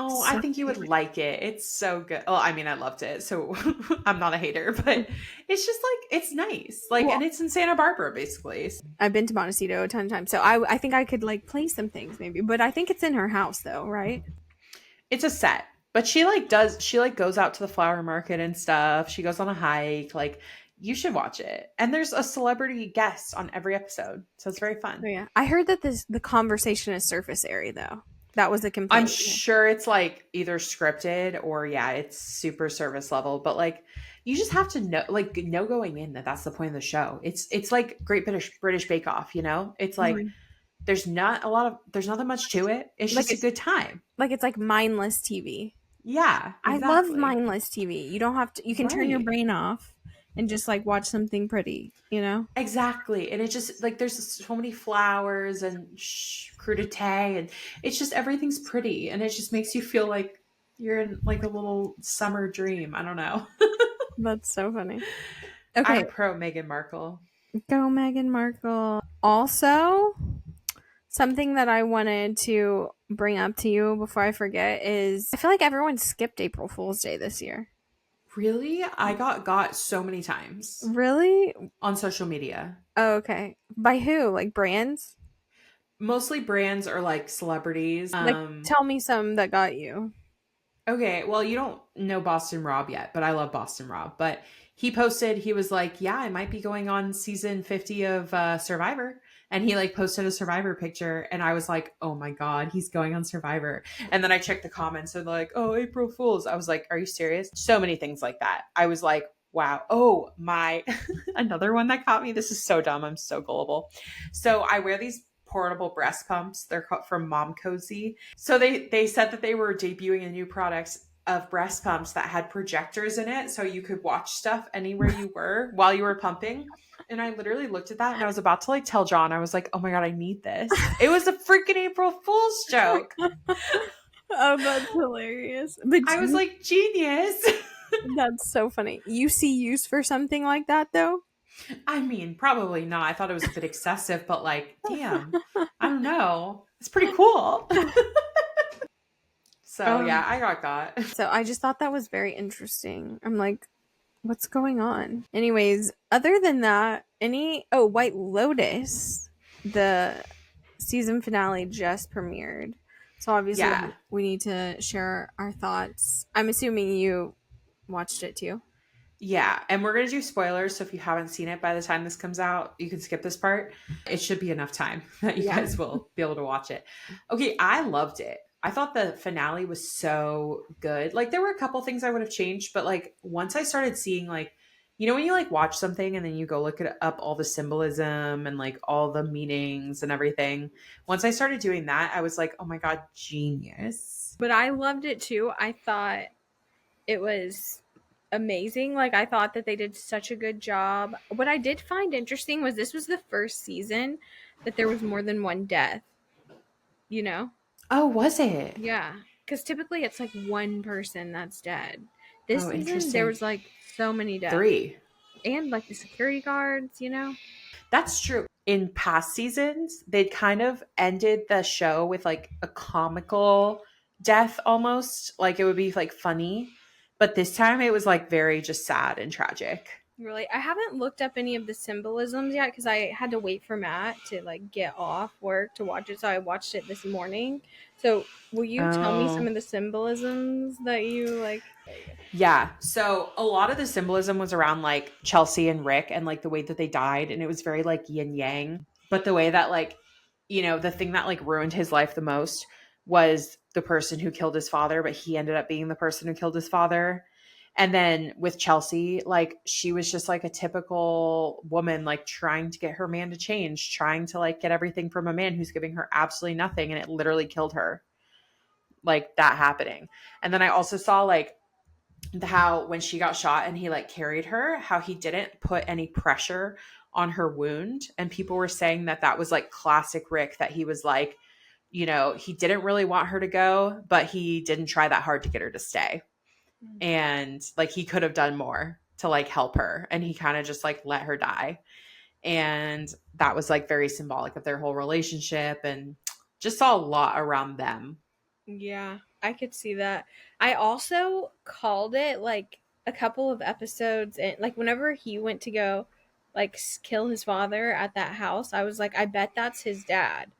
Oh, I such think you a would hater. like it. It's so good. Well, I mean, I loved it. So I'm not a hater, but it's just like, it's nice. Like, Well, and it's in Santa Barbara, basically. I've been to Montecito a ton of times, so I think I could like play some things maybe, but I think it's in her house though, right? It's a set, but she like does, she like goes out to the flower market and stuff. She goes on a hike. Like, you should watch it. And there's a celebrity guest on every episode. So it's very Oh fun. yeah, I heard that the conversation is surface area though. That was a I'm complaint. sure it's like either scripted or yeah, it's super service level, but like you just have to know going in that that's the point of the show. It's like Great British Bake Off, you know? It's like Mhm. there's nothing much to it. It's Like just a it, good time. like it's like mindless TV. Yeah, I love exactly. mindless TV. You don't have to. You can turn your Right. brain off and just like watch something pretty, you know? Exactly. And it just like there's so many flowers and crudité, and it's just everything's pretty, and it just makes you feel like you're in like a little summer dream. I don't know. That's so funny. Okay, I'm pro Meghan Markle. go Meghan Markle. Also, something that I wanted to bring up to you before I forget is I feel like everyone skipped April Fool's Day this year. Really? I got so many times Really? on social media. Oh, okay. By who? Like brands? Mostly brands or like celebrities. Like, tell me some that got you. Okay, well, you don't know Boston Rob yet, but I love Boston Rob. But he posted, he was like, "Yeah, I might be going on season 50 of Survivor." And he like posted a Survivor picture, and I was like, "Oh my god, he's going on Survivor." And then I checked the comments, and they're like, "Oh, April Fools." I was like, "Are you serious?" So many things like that. I was like, "Wow." Oh, my another one that caught me. This is so dumb. I'm so gullible. So I wear these portable breast pumps. They're called from Mom Cozy. So they said that they were debuting a new product of breast pumps that had projectors in it, so you could watch stuff anywhere you were while you were pumping. And I literally looked at that and I was about to like tell John, I was like, "Oh my god, I need this." It was a freaking April Fool's joke. Oh, that's hilarious. But I was like, genius. that's so funny. You see use for something like that though? I mean, probably not. I thought it was a bit excessive, but like, damn, I don't know. It's pretty cool. So yeah, I got. So I just thought that was very interesting. I'm like, what's going on? Anyways, other than that, White Lotus, the season finale just premiered. So obviously Yeah. we need to share our thoughts. I'm assuming you watched it too. Yeah, and we're going to do spoilers, so if you haven't seen it by the time this comes out, you can skip this part. It should be enough time that you Yeah. guys will be able to watch it. Okay, I loved it. I thought the finale was so good. Like there were a couple things I would have changed, but like once I started seeing like when you like watch something and then you go look it up all the symbolism and like all the meanings and everything. Once I started doing that, I was like, "Oh my god, genius." But I loved it too. I thought it was amazing. Like I thought that they did such a good job. What I did find interesting was this was the first season that there was more than one death, you know? Oh, was it? Yeah. Because typically it's like one person that's dead. This Oh, season there interesting. was like so many deaths. 3. And like the security guards, you know? That's true. In past seasons, they'd kind of ended the show with like a comical death almost. Like it would be like funny. But this time it was like very just sad and tragic. Really, I haven't looked up any of the symbolisms yet because I had to wait for Matt to like get off work to watch it. So I watched it this morning. So will you tell me some Oh. of the symbolisms that you like? Yeah. So a lot of the symbolism was around like Chelsea and Rick and like the way that they died. And it was very like yin yang. But the way that like, the thing that like ruined his life the most was the person who killed his father, but he ended up being the person who killed his father. And then with Chelsea, like she was just like a typical woman, like trying to get her man to change, trying to like get everything from a man who's giving her absolutely nothing. And it literally killed her. Like that happening. And then I also saw like how when she got shot and he like carried her, how he didn't put any pressure on her wound. And people were saying that that was like classic Rick, that he was like, he didn't really want her to go, but he didn't try that hard to get her to stay. And like he could have done more to like help her. And he kind of just like let her die. And that was like very symbolic of their whole relationship, and just saw a lot around them. Yeah, I could see that. I also called it like a couple of episodes, and like whenever he went to go like kill his father at that house, I was like, I bet that's his dad.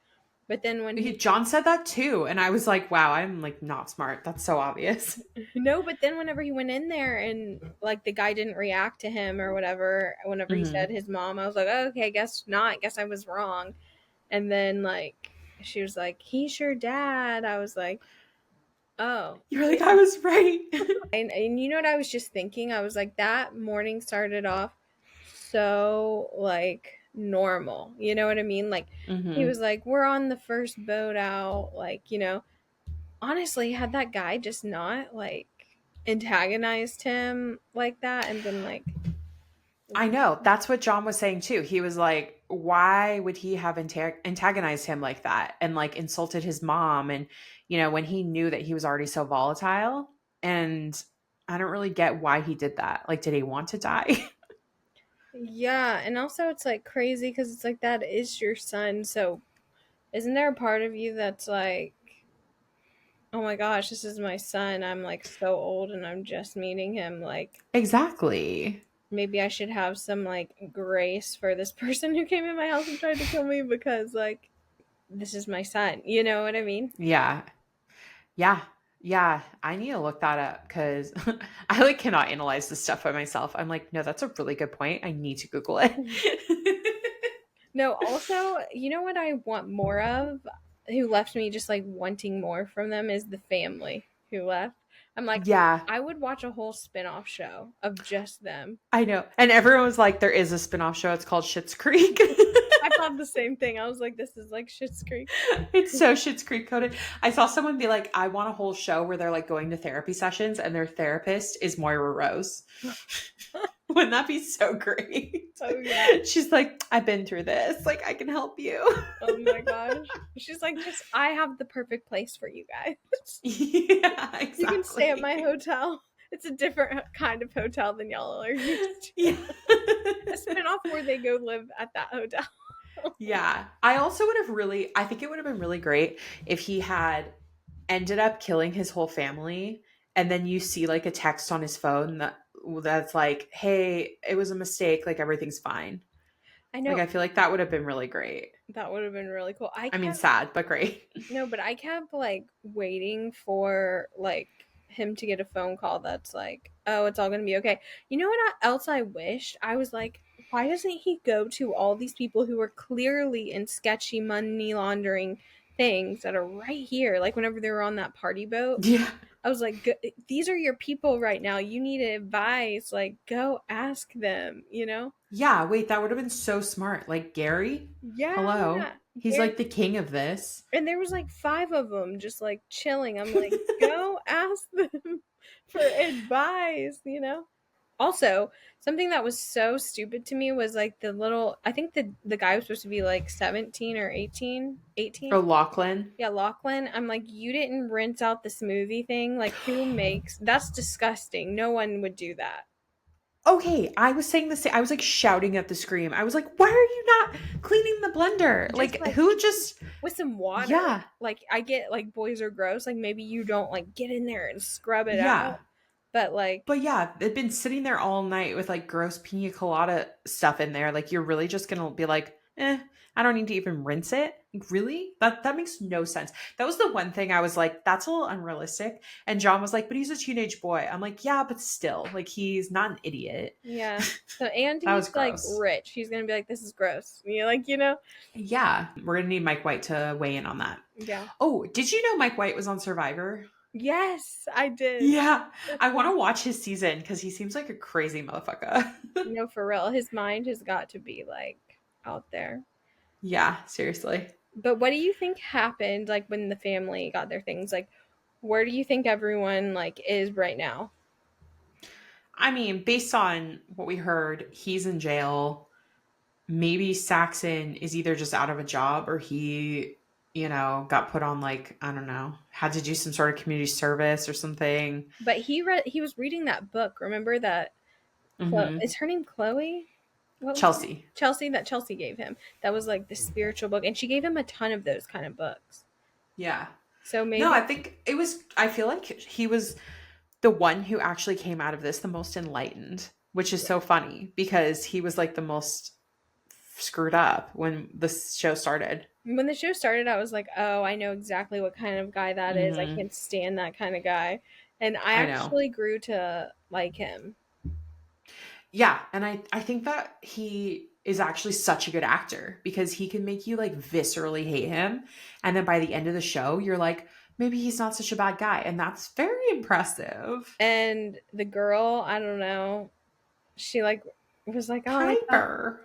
But then when he John said that too. And I was like, wow, I'm like not smart. That's so obvious. no, but then whenever he went in there and like the guy didn't react to him or whatever, whenever he said Mm-hmm. his mom, I was like, oh, okay, I guess not. I guess I was wrong. And then like she was like, he's your dad. I was like, oh. You were like, I was right. And you know what I was just thinking? I was like, that morning started off so like normal. You know what I mean? Like he Mm-hmm. was like, we're on the first boat out, like, honestly, had that guy just not like antagonized him like that and been like I know. That's what John was saying too. He was like, why would he have antagonized him like that and like insulted his mom? And, when he knew that he was already so volatile. And I don't really get why he did that. Like, did he want to die? Yeah, and also it's like crazy because it's like that is your son. So isn't there a part of you that's like, oh my gosh, this is my son. I'm like so old and I'm just meeting him. Like Exactly. maybe I should have some like grace for this person who came in my house and tried to kill me because like this is my son. You know what I mean? Yeah. Yeah. Yeah. I need to look that up because I like cannot analyze this stuff by myself. I'm like, no, that's a really good point. I need to Google it. No, also, you know what I want more of? Who left me just like wanting more from them is the family who left. I'm like, Yeah. I would watch a whole spin-off show of just them. I know. And everyone was like, there is a spin-off show. It's called Schitt's Creek. I thought the same thing. I was like, this is like Schitt's Creek. It's so Schitt's Creek coded. I saw someone be like, I want a whole show where they're like going to therapy sessions and their therapist is Moira Rose. Wouldn't that be so great? Oh yeah. She's like, I've been through this. Like, I can help you. Oh my gosh. She's like, just I have the perfect place for you guys. Yeah, exactly. You can stay at my hotel. It's a different kind of hotel than y'all are used to. Yeah. A spin-off where they go live at that hotel. Yeah. I also I think it would have been really great if he had ended up killing his whole family and then you see like a text on his phone that's like, hey, it was a mistake, like everything's fine. I know Like I feel like that would have been really great. that would have been really cool. I mean, sad but great. No, but I kept like waiting for like him to get a phone call that's like, oh, it's all gonna be okay. You know what else I wished? I was like, why doesn't he go to all these people who are clearly in sketchy money laundering things that are right here? Like whenever they were on that party boat, Yeah. I was like, these are your people right now. You need advice. Like, go ask them, you know? Yeah, wait, that would have been so smart. Like Gary, hello. Yeah. He's like the king of this. And there was like 5 of them just like chilling. I'm like, go ask them for advice, you know? Also, something that was so stupid to me was like the little, I think the guy was supposed to be like 17 or 18. Or 18? Lachlan. Yeah, Lachlan. I'm like, you didn't rinse out the smoothie thing. Like, who makes that's disgusting. No one would do that. Okay, I was saying the same. I was like shouting at the screen. I was like, why are you not cleaning the blender? Just Like, who just. with some water. Yeah. Like, I get like boys are gross. Like, maybe you don't like get in there and scrub it Yeah. out. But like, But yeah, they've been sitting there all night with like gross pina colada stuff in there. Like, you're really just going to be like, I don't need to even rinse it. Like, really? That makes no sense. That was the one thing I was like, that's a little unrealistic. And John was like, but he's a teenage boy. I'm like, yeah, but still, like, he's not an idiot. yeah. So and That was he's like gross. rich. He's gonna be like, this is gross. You know, like, you know? Yeah, we're gonna need Mike White to weigh in on that. Yeah. Oh, did you know Mike White was on Survivor? Yes, I did. Yeah, I want to watch his season because he seems like a crazy motherfucker. No, for real. His mind has got to be like out there. Yeah, seriously. But what do you think happened like when the family got their things? Like, where do you think everyone like is right now? I mean, based on what we heard, he's in jail. Maybe Saxon is either just out of a job or he, got put on like, I don't know, had to do some sort of community service or something. But he was reading that book. Remember that is her name Chloe? What was Chelsea. Chelsea, that Chelsea gave him. That was like the spiritual book. And she gave him a ton of those kind of books. Yeah. So maybe. No, I feel like he was the one who actually came out of this the most enlightened, which is so funny because he was like the most screwed up when the show started. When the show started, I was like, oh, I know exactly what kind of guy that is. I can't stand that kind of guy. And I actually grew to like him. Yeah, and I think that he is actually such a good actor because he can make you like viscerally hate him, and then by the end of the show you're like, maybe he's not such a bad guy, and that's very impressive. And the girl, I don't know, she like was like, oh, Piper.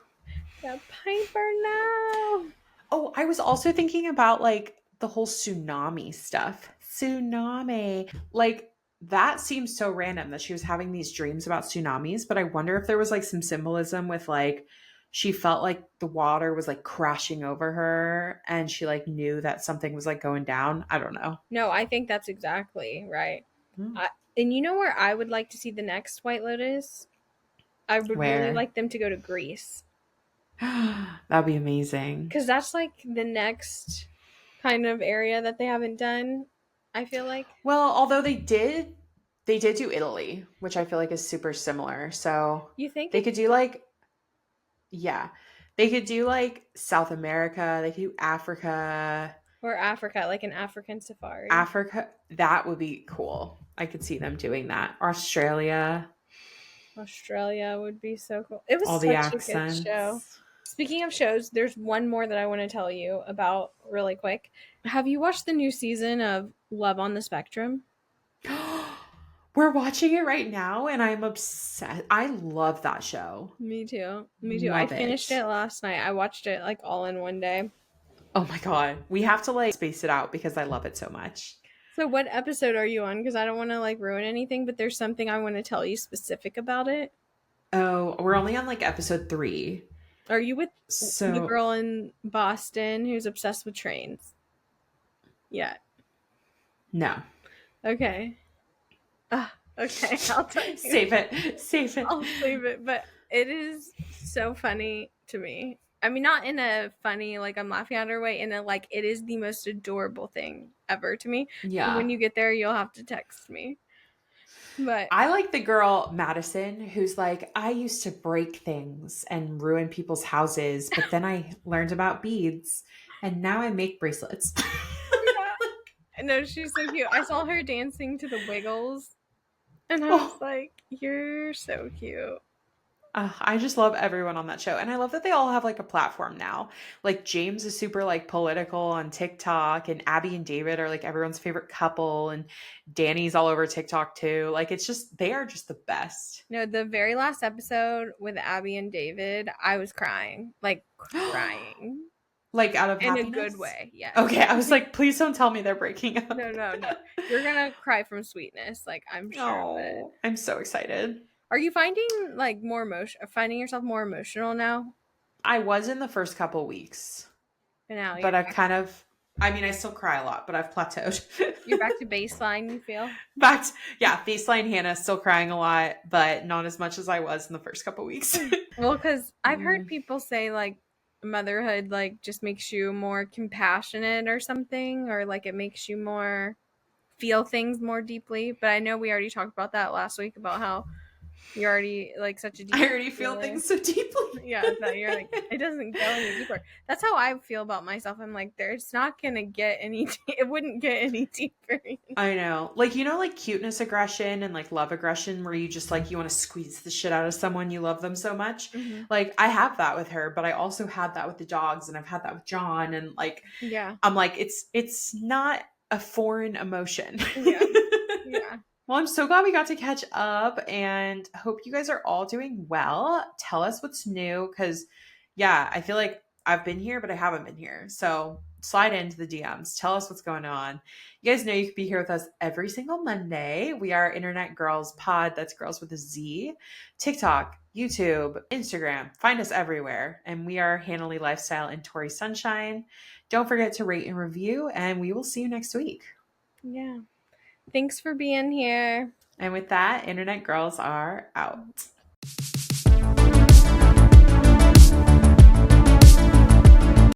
Yeah, Piper, no. Oh, I was also thinking about like the whole tsunami stuff. Tsunami. Like that seems so random that she was having these dreams about tsunamis, but I wonder if there was like some symbolism with like she felt like the water was like crashing over her and she like knew that something was like going down. I don't know. No, I think that's exactly right. Hmm. And you know where I would like to see the next White Lotus? I would really Where? like them to go to Greece. That'd be amazing. Because that's like the next kind of area that they haven't done, I feel like. Well, although they did do Italy, which I feel like is super similar. So You think they it's could do like, yeah, they could do like South America, they could do Africa. or Africa, like an African safari? Africa, that would be cool. I could see them doing that. Australia, Australia would be so cool. It was all the such a good show. accents. Speaking of shows, there's one more that I want to tell you about really quick. Have you watched the new season of Love on the Spectrum? We're watching it right now and I'm obsessed. I love that show. Me too. Me too. I Love finished it. it last night. I watched it like all in one day. Oh my God. We have to like space it out because I love it so much. So what episode are you on? Because I don't want to like ruin anything, but there's something I want to tell you specific about it. Oh, we're only on like episode 3. Are you with the So, girl in Boston who's obsessed with trains? Yeah. no. Okay. Okay. I'll tell you. Save it. Save it. I'll save it. But it is so funny to me. I mean, not in a funny, like I'm laughing at her way, in a like it is the most adorable thing ever to me. So when Yeah. you get there, you'll have to text me. But I like the girl Madison who's like, I used to break things and ruin people's houses, but then I learned about beads and now I make bracelets. yeah, no, she's so cute. I saw her dancing to the Wiggles, and I was Oh, like, "You're so cute." I just love everyone on that show. And I love that they all have like a platform now. Like James is super like political on TikTok and Abby and David are like everyone's favorite couple and Danny's all over TikTok too. Like it's just they are just the best. No, the very last episode with Abby and David, I was crying, like crying Like out of in a good happiness. way. Yes. Okay, I was like, please don't tell me they're breaking up. No, no, no. You're gonna cry from sweetness. Like I'm sure of it. Oh, I'm so excited. Are you finding like finding yourself more emotional now? I was in the first couple weeks, And now but I've kind of, I mean, I still cry a lot, but I've plateaued. you're back to baseline, you feel? Yeah, baseline Hannah, still crying a lot, but not as much as I was in the first couple weeks. Well, because I've heard Mm. people say like motherhood like just makes you more compassionate or something, or like it makes you more feel things more deeply. But I know we already talked about that last week about how you're already like such a deep I already feel feeler. things so deeply. Yeah, that you're like it doesn't go any deeper. That's how I feel about myself. I'm like, there's not gonna get any. It wouldn't get any deeper. I know. Like, you know, like cuteness aggression and like love aggression where you just like, you want to squeeze the shit out of someone, you love them so much. Mm-hmm. Like, I have that with her, but I also had that with the dogs and I've had that with John. And like, Yeah. I'm like, it's not a foreign emotion. Yeah. Yeah. Well, I'm so glad we got to catch up and hope you guys are all doing well. Tell us what's new because, yeah, I feel like I've been here, but I haven't been here. So slide into the DMs. Tell us what's going on. You guys know you can be here with us every single Monday. We are Internet Girls Pod. That's girls with a Z. TikTok, YouTube, Instagram. Find us everywhere. And we are Hannah Lee Lifestyle and Torri Sunshine. Don't forget to rate and review, and we will see you next week. Yeah. Thanks for being here. And with that, Internet Girls are out.